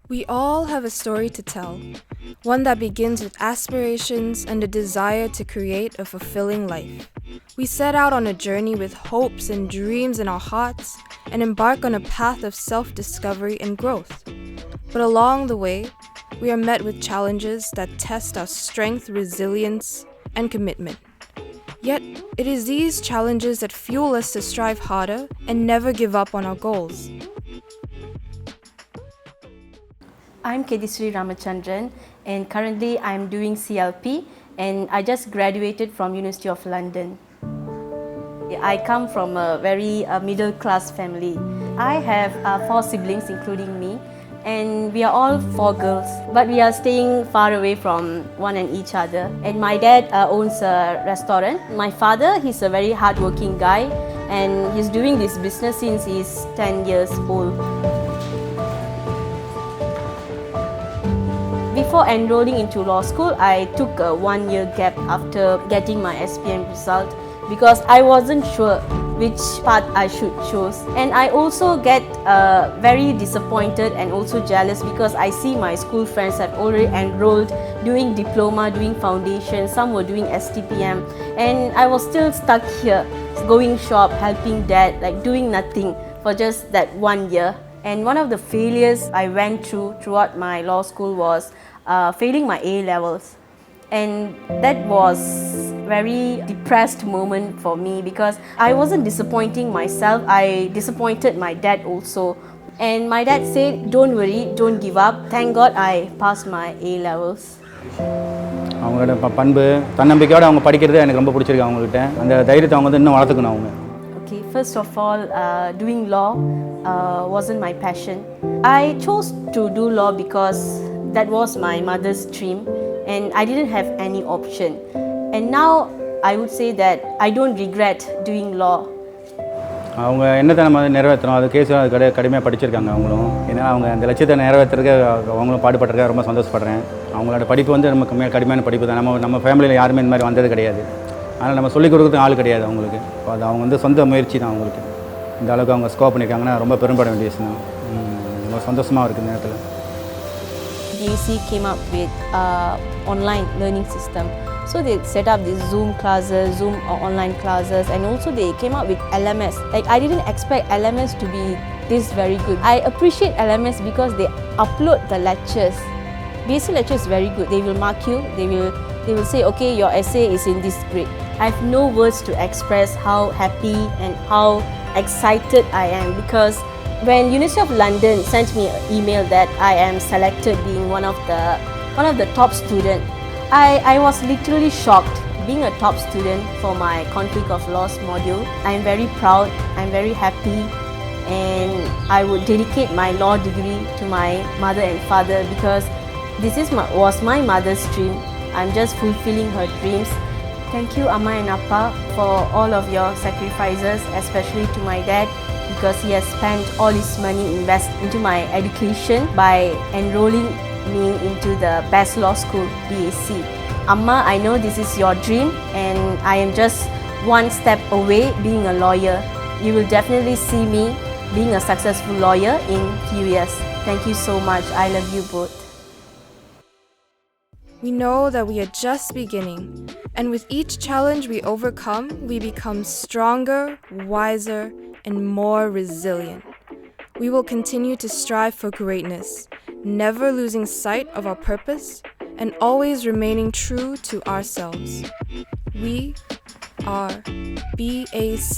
We all have a story to tell, one that begins with aspirations and a desire to create a fulfilling life. We set out on a journey with hopes and dreams in our hearts and embark on a path of self-discovery and growth. But along the way, we are met with challenges that test our strength, resilience, and commitment. Yet, it is these challenges that fuel us to strive harder and never give up on our goals. I'm Khetisswary Ramachandran, and currently I'm doing CLP, and I just graduated from University of London. I come from a very middle class family. I have 4 siblings including me, and we are all 4 girls, but we are staying far away from one and each other. And my dad owns a restaurant. My father, he's a very hardworking guy, and he's doing this business since he's 10 years old. Before enrolling into law school, I took a 1-year gap after getting my SPM result because I wasn't sure which path I should choose. And I also get very disappointed and also jealous because I see my school friends have already enrolled, doing diploma, doing foundation, some were doing STPM, and I was still stuck here, going shop, helping dad, like doing nothing for just that 1 year. And one of the failures I went throughout my law school was failing my A levels. And that was very depressed moment for me because I wasn't disappointing myself, I disappointed my dad also. And my dad said, don't worry, don't give up. Thank God I passed my A levels. அவங்களோட பண்பு தன்னம்பிக்கையோட அவங்க படிக்கிறது எனக்கு ரொம்ப பிடிச்சிருக்கு அவங்ககிட்ட அந்த தைரியத்தை அவங்க இன்னும் வளர்த்துக்கணும் அவங்க. Okay, first of all, doing law wasn't my passion. I chose to do law because that was my mother's dream and I didn't have any option. And now I would say that I don't regret doing law. அவங்க என்னத்தை நம்ம நிறைவேற்றணும் அது கேஸும் அது கடுமையாக படிச்சிருக்காங்க அவங்களும். ஏன்னா அவங்க அந்த லட்சியத்தை நிறைவேற்றுறதுக்கு அவங்களும் பாடுபட்டிருக்க ரொம்ப சந்தோஷப்படுறேன். அவங்களோட படிப்பு வந்து நமக்கு கடுமையான படிப்பு தான். நம்ம ஃபேமிலியில் யாருமே இந்த மாதிரி வந்தது கிடையாது. அதனால் நம்ம சொல்லிக் கொடுக்குறதுக்கு ஆள் கிடையாது அவங்களுக்கு. அது அவங்க வந்து சொந்த முயற்சி தான் அவங்களுக்கு. இந்த அளவுக்கு அவங்க ஸ்கோப் பண்ணியிருக்காங்கன்னா ரொம்ப பெரும்பட வேண்டிய விஷயம். ரொம்ப சந்தோஷமாக இருக்குது இந்த நேரத்தில். DAC came up with online learning system. So they set up these Zoom classes, Zoom online classes, and also they came up with LMS. Like I didn't expect LMS to be this very good. I appreciate LMS because they upload the lectures. Basic lecture is very good. They will mark you. They will say, okay, your essay is in this grade. I have no words to express how happy and how excited I am because when University of London sent me an email that I am selected being one of the top student, I was literally shocked. Being a top student for my conflict of laws module, I am very proud, I am very happy, and I would dedicate my law degree to my mother and father because this was my mother's dream. I'm just fulfilling her dreams. Thank you Amma and Appa for all of your sacrifices, especially to my dad because he has spent all his money invest into my education by enrolling me into the best law school, DAC. Amma, I know this is your dream and I am just one step away being a lawyer. You will definitely see me being a successful lawyer in few years. Thank you so much. I love you both. We know that we are just beginning, and with each challenge we overcome, we become stronger, wiser, and more resilient. We will continue to strive for greatness, never losing sight of our purpose, and always remaining true to ourselves. We are BAC.